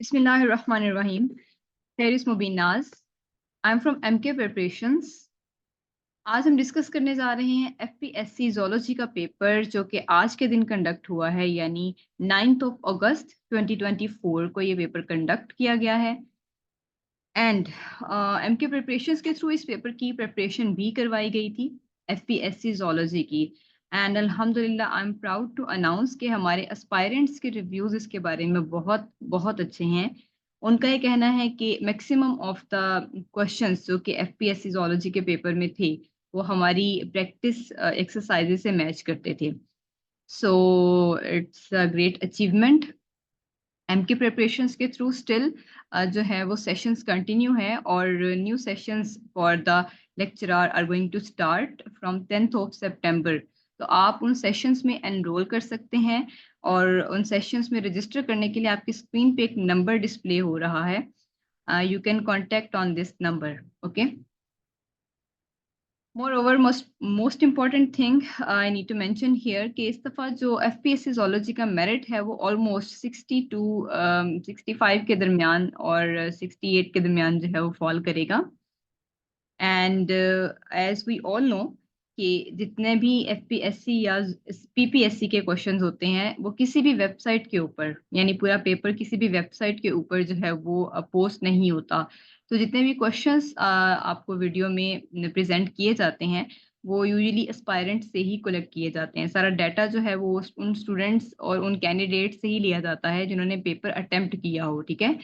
Bismillahirrahmanirrahim. Here is Mubin Naz. I am from MK Preparations. आज हम discuss करने जा रहे हैं FPSC जोलॉजी का पेपर जो कि आज के दिन कंडक्ट हुआ है, यानी 9th of August 2024 को ये पेपर कंडक्ट किया गया है। एंड MK प्रिपरेशंस के थ्रू इस पेपर की प्रिपरेशन भी करवाई गई थी FPSC जोलॉजी की। एंड अल्हम्दुलिल्लाह I am proud to announce कि हमारे एस्पायरेंट्स के रिव्यूज इसके बारे में बहुत बहुत अच्छे हैं। उनका ये कहना है कि मैक्सिमम ऑफ द क्वेश्चंस जो कि FPSC जोलॉजी के पेपर में थे वो हमारी प्रैक्टिस एक्सरसाइजेज से मैच करते थे। So it's a great achievement. MK preparations के थ्रू स्टिल जो है वो सेशंस कंटिन्यू है और new sessions for the lecturer are going to start from 10th of September। तो आप उन सेशंस में एनरोल कर सकते हैं और उन सेशंस में रजिस्टर करने के लिए आपकी स्क्रीन पे एक नंबर डिस्प्ले हो रहा है। You can contact on this number. Okay. Moreover, most important thing I need to mention here कि इस दफ़ा जो FPSC zoology का मेरिट है वो ऑलमोस्ट 60 to 65 के दरमियान और 68 के दरमियान जो है वो फॉल करेगा। And as we all know कि जितने भी FPSC या PPSC के क्वेश्चंस होते हैं वो किसी भी वेबसाइट के ऊपर, यानी पूरा पेपर किसी भी वेबसाइट के ऊपर जो है वो पोस्ट नहीं होता। तो जितने भी क्वेश्चंस आपको वीडियो में प्रेजेंट किए जाते हैं वो यूजुअली एस्पायरेंट से ही कलेक्ट किए जाते हैं। सारा डाटा जो है वो उन स्टूडेंट्स और उन कैंडिडेट से ही लिया जाता है जिन्होंने पेपर अटेम्प्ट किया हो। ठीक है।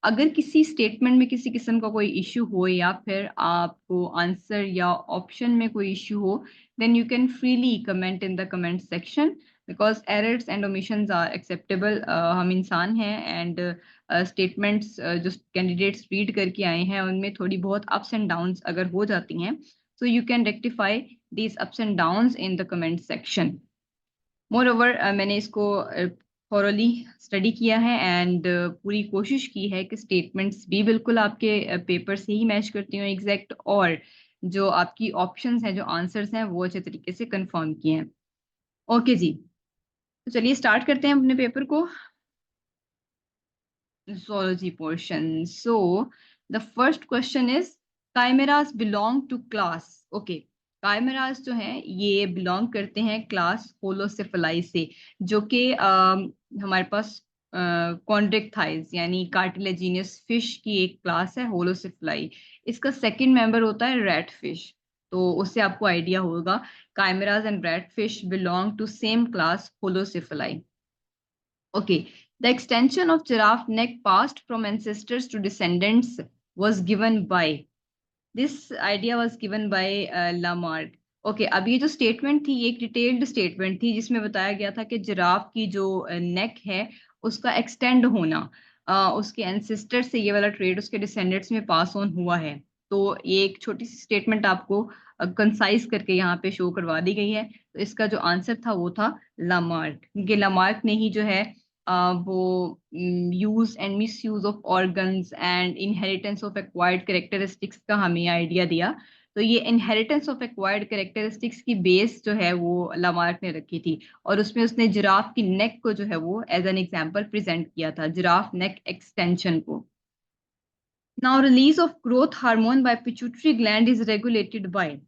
अगर किसी स्टेटमेंट में किसी किस्म का कोई इश्यू हो या फिर आपको आंसर या ऑप्शन में कोई इश्यू हो, then you can freely comment in the comment section because errors and omissions are acceptable. हम इंसान हैं एंड स्टेटमेंट्स जो कैंडिडेट्स रीड करके आए हैं उनमें थोड़ी बहुत अप्स एंड डाउन्स अगर हो जाती हैं, so you can rectify these ups and downs in the comment section. More over मैंने इसको थॉरली स्टडी किया है एंड पूरी कोशिश की है कि स्टेटमेंट्स भी बिल्कुल आपके पेपर से ही मैच करती हूँ एग्जैक्ट, और जो आपकी ऑप्शंस हैं, जो आंसर्स हैं, वो अच्छे तरीके से कंफर्म किए हैं। ओके जी, तो चलिए स्टार्ट करते हैं अपने पेपर को। zoology portion. So the first question is chimeras belong to class. Okay, chimeras जो हैं ये belong करते हैं क्लास होलोसेफलाई से, जो कि हमारे पास कॉन्ड्रिक्टाइज यानी कार्टिलेजिनियस फिश की एक क्लास है होलोसेफलाई। इसका सेकंड मेंबर होता है रैट फिश। तो उससे आपको आइडिया होगा chimeras and rat fish belong to same class होलोसेफलाई। Okay, the extension of giraffe neck passed from ancestors to descendants was given by, this idea was given by Lamarck. Okay, अब ये जो statement थी ये एक detailed statement थी जिसमें बताया गया था कि जिराफ की जो नेक है उसका एक्सटेंड होना उसके एंसेस्टर से ये वाला ट्रेड उसके डिसेंडेंट्स में पास ऑन हुआ है। तो ये एक छोटी सी स्टेटमेंट आपको कंसाइज करके यहाँ पे शो करवा दी गई है। तो इसका जो आंसर था वो था लामार्क, क्योंकि लामार्क ने ही जो है वो use and miss use of organs and inheritance of acquired characteristics का हमें आइडिया दिया। तो ये इनहेरिटेंस ऑफ एक्वायर्ड कैरेक्टरिस्टिक्स की बेस जो है वो लामार्क ने रखी थी और उसमें उसने जिराफ की नेक को जो है वो एज एन एग्जांपल प्रेजेंट किया था, जिराफ नेक एक्सटेंशन को। Now release of growth hormone by pituitary gland is regulated by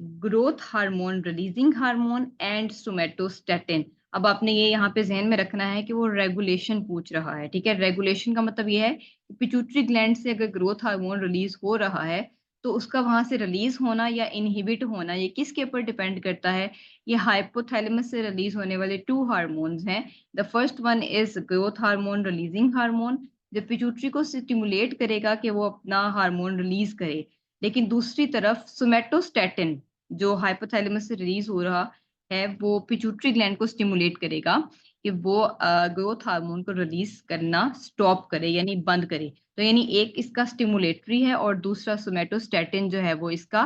growth hormone, releasing hormone and somatostatin. अब आपने ये यहाँ पे जहन में रखना है कि वो रेगुलेशन पूछ रहा है। ठीक है, रेगुलेशन का मतलब ये है कि पिट्यूटरी ग्लैंड से अगर ग्रोथ हार्मोन रिलीज हो रहा है तो उसका वहां से रिलीज होना या इनहिबिट होना ये किसके ऊपर डिपेंड करता है। ये हाइपोथैलेमस से रिलीज होने वाले टू हार्मोन्स हैं। The first one is growth hormone releasing hormone, जो पिट्यूटरी को स्टिमुलेट करेगा कि वो अपना हार्मोन रिलीज करे। लेकिन दूसरी तरफ सोमेटोस्टेटिन जो हाइपोथैलेमस से रिलीज हो रहा है वो पिट्यूटरी ग्लैंड को स्टिमुलेट करेगा कि वो ग्रोथ हार्मोन को रिलीज करना स्टॉप करे यानी बंद करे। तो यानी एक इसका स्टिमुलेटरी है और दूसरा सोमेटोस्टेटिन जो है वो इसका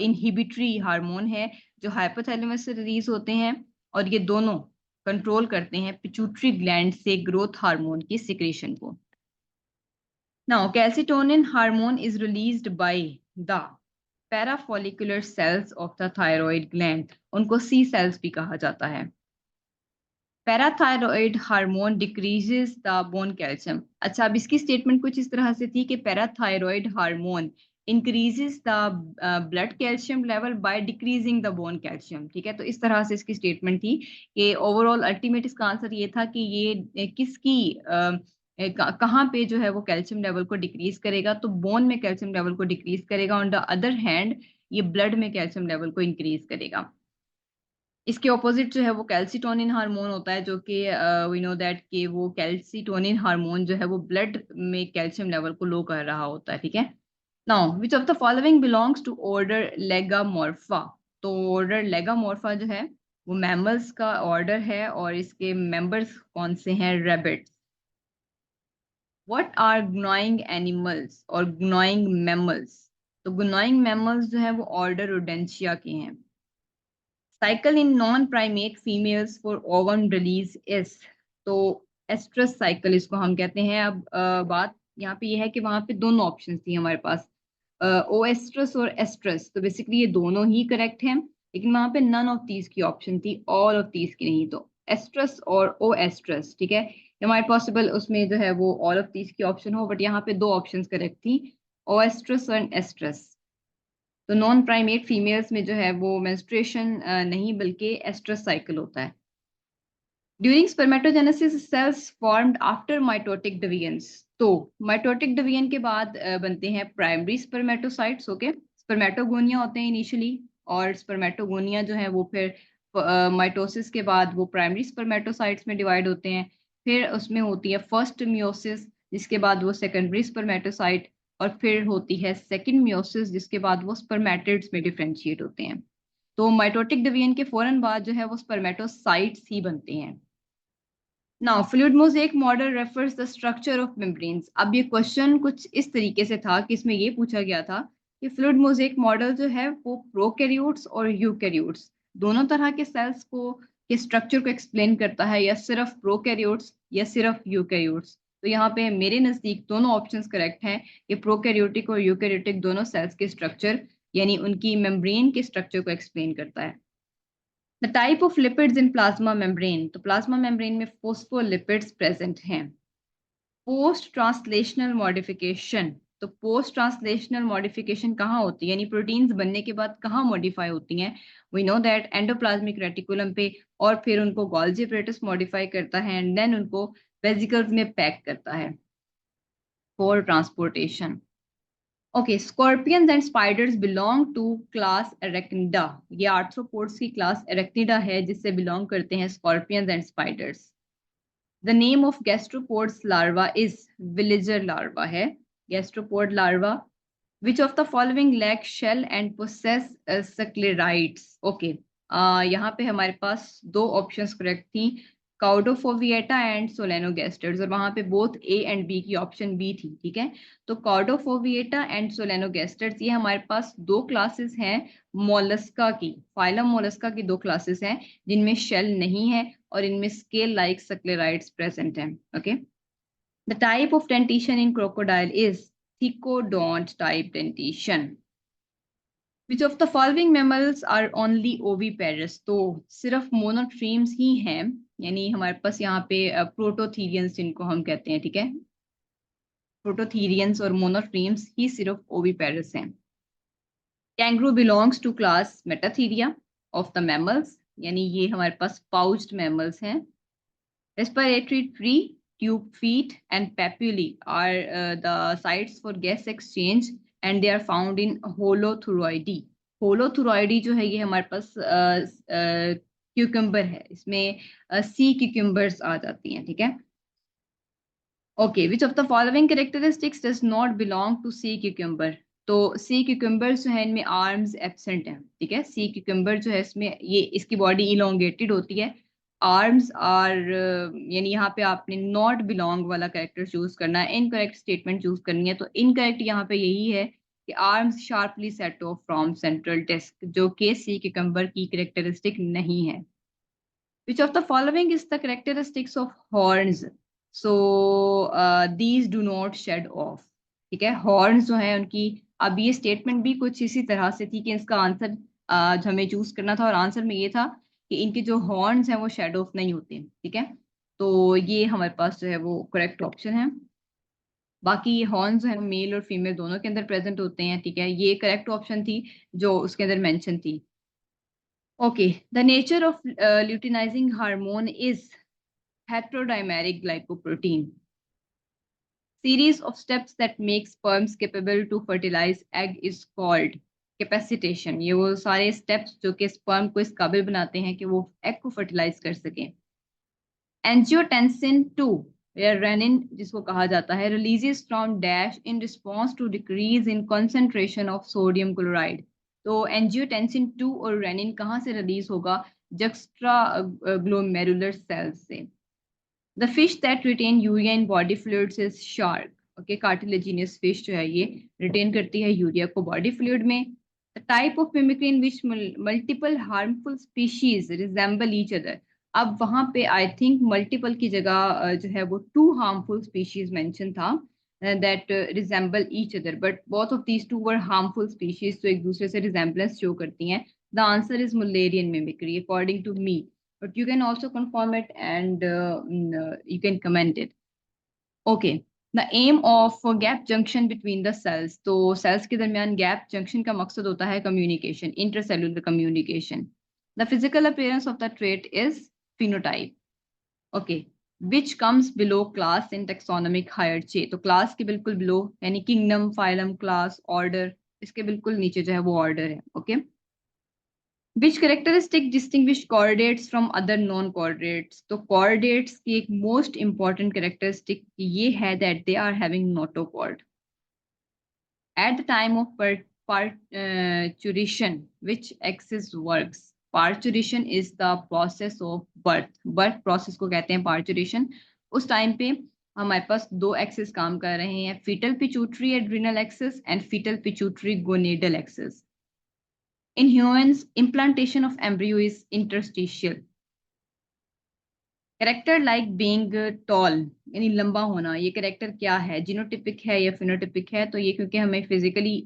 इनहिबिटरी हार्मोन है जो हाइपोथैलेमस से रिलीज होते हैं और ये दोनों कंट्रोल करते हैं पिट्यूटरी ग्लैंड से ग्रोथ हार्मोन की सिक्रेशन को। Now calcitonin hormone is released by the parafollicular cells of the thyroid gland, उनको सी सेल्स भी कहा जाता है। Parathyroid hormone decreases the bone calcium. अच्छा, अब इसकी स्टेटमेंट कुछ इस तरह से थी कि parathyroid hormone increases the blood calcium level by decreasing the bone calcium. ठीक है, तो इस तरह से इसकी स्टेटमेंट थी कि ओवरऑल अल्टीमेट इसका आंसर ये था कि ये किसकी कहाँ पे जो है वो कैल्शियम लेवल को डिक्रीज करेगा, तो बोन में कैल्शियम लेवल को डिक्रीज करेगा। ऑन द अदर हैंड ये ब्लड में कैल्शियम लेवल को इंक्रीज करेगा। इसके ऑपोजिट जो है वो कैल्सिटोनिन हार्मोन होता है, जो कि वी नो दैट कि वो कैल्सिटोनिन हार्मोन जो है वो ब्लड में कैल्शियम लेवल को लो कर रहा होता है। ठीक है, now which of the following belongs to order Lagomorpha. तो ऑर्डर लेगामोर्फा जो है वो मैमल्स का ऑर्डर है और इसके मेंबर्स कौन से हैं? रैबिट्स। व्हाट आर ग्नोइंग एनिमल्स और ग्नोइंग मैमल्स? तो ग्नोइंग मैमल्स जो है वो ऑर्डर रोडेंशिया के हैं। Cycle in non primate females for ovum release is. तो एस्ट्रस साइकिल इसको हम कहते हैं। अब बात यहाँ पे ये है कि वहां पे दोनों ऑप्शन थी हमारे पास, ओ एस्ट्रस और एस्ट्रस। तो बेसिकली ये दोनों ही करेक्ट हैं, लेकिन वहां पे नन ऑफ दीज की ऑप्शन थी, ऑल ऑफ दीज की नहीं। तो एस्ट्रस और ओ एस्ट्रस, ठीक है, हमारे पॉसिबल उसमें जो है वो ऑल ऑफ दीज की ऑप्शन हो, बट यहाँ पे दो ऑप्शन करेक्ट थी, ओ एस्ट्रस और एस्ट्रस। तो नॉन प्राइमेट फीमेल्स में जो है वो मेंस्ट्रुएशन नहीं बल्कि एस्ट्रस साइकिल होता है। During spermatogenesis cells formed after mitotic divisions. तो माइटोटिक डिवीजन के बाद बनते हैं प्राइमरी स्पर्मेटोसाइट्स। ओके, स्पर्मेटोगोनिया होते हैं इनिशियली, और स्पर्मेटोगोनिया जो है वो फिर माइटोसिस के बाद वो प्राइमरी स्पर्मेटोसाइट्स में डिवाइड होते हैं। फिर उसमें होती है फर्स्ट मियोसिस, जिसके बाद वो सेकेंडरी स्पर्मेटोसाइट, और फिर होती है सेकंड मियोसिस, जिसके बाद वो स्पर्मेटिड्स में डिफरेंशिएट होते हैं। तो माइटोटिक डिवीजन के फौरन बाद जो है वो स्पर्मेटोसाइट्स ही बनते हैं। Now fluid mosaic model refers the structure of membranes. अब ये क्वेश्चन कुछ इस तरीके से था कि इसमें ये पूछा गया था कि फ्लूइड मोज़ेक मॉडल जो है वो प्रोकैरियोट्स और यूकैरियोट्स दोनों तरह के सेल्स को के स्ट्रक्चर को एक्सप्लेन करता है, या सिर्फ प्रोकैरियोट्स या सिर्फ यूकैरियोट्स। तो यहाँ पे मेरे नज़दीक दोनों ऑप्शंस करेक्ट हैं कि प्रोकैरियोटिक और यूकैरियोटिक दोनों सेल्स के स्ट्रक्चर यानी उनकी मेम्ब्रेन के स्ट्रक्चर को एक्सप्लेन करता है। The type of lipids in plasma membrane. तो प्लाज्मा मेम्ब्रेन में फोस्फोलिपिड्स प्रेजेंट हैं। Post translational modification. तो पोस्ट ट्रांसलेशनल मॉडिफिकेशन कहाँ होती है, यानी प्रोटीन्स बनने के बाद कहाँ मॉडिफाई होती हैं? We know that endoplasmic reticulum पे, और फिर उनको गोल्जी एपरेटस मॉडिफाई करता है एंड देन उनको वेसिकल्स में पैक करता है for transportation. Okay, scorpions and spiders belong to class Arachnida. ये आर्थ्रोपोड्स की क्लास एरेक्निडा है, जिससे बिलोंग करते हैं scorpions and spiders. The name of gastropods larva is, veliger larva है gastropod larva. Which of the following lack shell and possess sclerites. Okay, यहाँ पे हमारे पास दो ऑप्शंस करेक्ट थी, काउडोफोविएटा एंड सोलेनोगेस्टर्स, और वहां पे बोथ ए एंड बी की ऑप्शन बी थी। ठीक है, तो काउडोफोविएटा एंड सोलेनोगेस्टर्स ये हमारे पास दो क्लासेस हैं मोलस्का की, फाइलम मोलस्का की दो क्लासेस हैं जिनमें शेल नहीं है और इनमें स्केल लाइक स्क्लेराइड्स प्रेजेंट हैं। Okay, the type of dentition in crocodile is thecodont type dentition. Which of the following mammals are only oviparous. तो सिर्फ मोनोट्रीम्स ही हैं, यानी हमारे पास यहाँ पे प्रोटोथीरियंस जिनको हम कहते हैं। ठीक है, प्रोटोथीरियंस और मोनोट्रीम्स ही सिर्फ ओविपेरस हैं। Kangaroo belongs to class metatheria of the mammals, यानी ये हमारे पास पाउच्ड मैमल्स हैं। Respiratory tree, tube feet and papillae are the sites for gas exchange and they are found in holothuroidae। holothuroidae जो है ये हमारे पास क्यूकम्बर है, इसमें सी क्यूकम्बर्स आ जाती हैं। ठीक है, okay, which of the following characteristics does not belong to sea cucumber. तो सी क्यूकम्बर जो है इनमें आर्म्स एब्सेंट हैं। ठीक है, सी क्यूकम्बर जो है इसमें ये इसकी बॉडी इलोंगेटेड होती है, आर्म्स आर यानी यहाँ पे आपने नॉट बिलोंग वाला कैरेक्टर चूज करना है, इनकरेक्ट स्टेटमेंट चूज करनी है। तो इनकरेक्ट यहाँ पे यही है कि arms sharply set off from central disc, जो कि सी क्यूकम्बर की कैरेक्टरिस्टिक नहीं है। Which of the following is the characteristics of horns? So these do not shed off। ठीक है, हॉर्न्स जो है उनकी, अब ये स्टेटमेंट भी कुछ इसी तरह से थी कि इसका आंसर हमें चूज करना था, और आंसर में ये था कि इनके जो हॉर्न्स हैं वो शेड ऑफ नहीं होते, ठीक है। तो ये हमारे पास जो है वो करेक्ट ऑप्शन है। बाकी ये हॉर्न्स जो है मेल और फीमेल दोनों के अंदर प्रेजेंट होते हैं, ठीक है। ये करेक्ट ऑप्शन थी जो उसके अंदर मेंशन थी। Okay, the nature of luteinizing hormone is heterodimeric glycoprotein. Series of steps that make sperms capable to fertilize egg is called capacitation. ये वो सारे steps जो कि sperm को इस काबिल बनाते हैं कि वो egg को fertilize कर सकें। Angiotensin 2 या renin जिसको कहा जाता है releases from dash in response to decrease in concentration of sodium chloride. तो angiotensin 2 और renin कहाँ से रिलीज होगा? juxta glomerular cells से। The fish that retain urea in body fluids is shark. Okay, cartilaginous fish जो है ये retain करती है यूरिया को body fluid में। The type of mimicry in which multiple harmful species resemble each other. अब वहां पे I think multiple की जगह जो है वो two harmful species mention था that resemble each other, but both of these two were harmful species जो एक दूसरे से resemblance show करती हैं. The answer is Mullerian mimicry according to me. But you can also confirm it and you can comment it. Okay. The aim of gap junction between the cells. तो cells के दरमियान gap junction का मकसद होता है communication, intercellular communication. The physical appearance of the trait is phenotype. Okay. Which comes below class in taxonomic hierarchy. तो class के बिल्कुल below यानी kingdom, phylum, class, order, इसके बिल्कुल नीचे जो है वो order है. Okay. Which characteristic distinguish chordates from other non-chordates? तो chordates की एक most important characteristic ये है that they are having notochord. At the time of parturition, which axis works? Parturition is the process of birth. Birth process को कहते हैं parturition. उस time पे हमारे पास दो axis काम कर रहे हैं, fetal pituitary adrenal axis and fetal pituitary gonadal axis. In humans, implantation of embryo is interstitial. Character like being tall, यानी लंबा होना, ये कैरेक्टर क्या है? जीनोटिपिक है या फिनोटिपिक है? तो ये क्योंकि हमें फिजिकली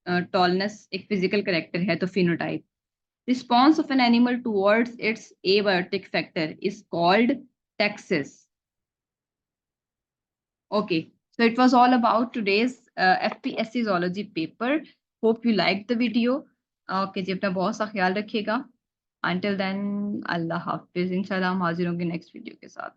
टॉलनेस एक फिजिकल कैरेक्टर है तो phenotype. Response of an animal towards its abiotic factor is called taxis. Okay, so it was all about today's FPSC zoology paper. Hope you liked the video. Okay जी, अपना बहुत सा ख्याल रखिएगा. Until then, अल्लाह हाफिज. इंशाल्लाह हम हाजिर होंगे नेक्स्ट वीडियो के साथ.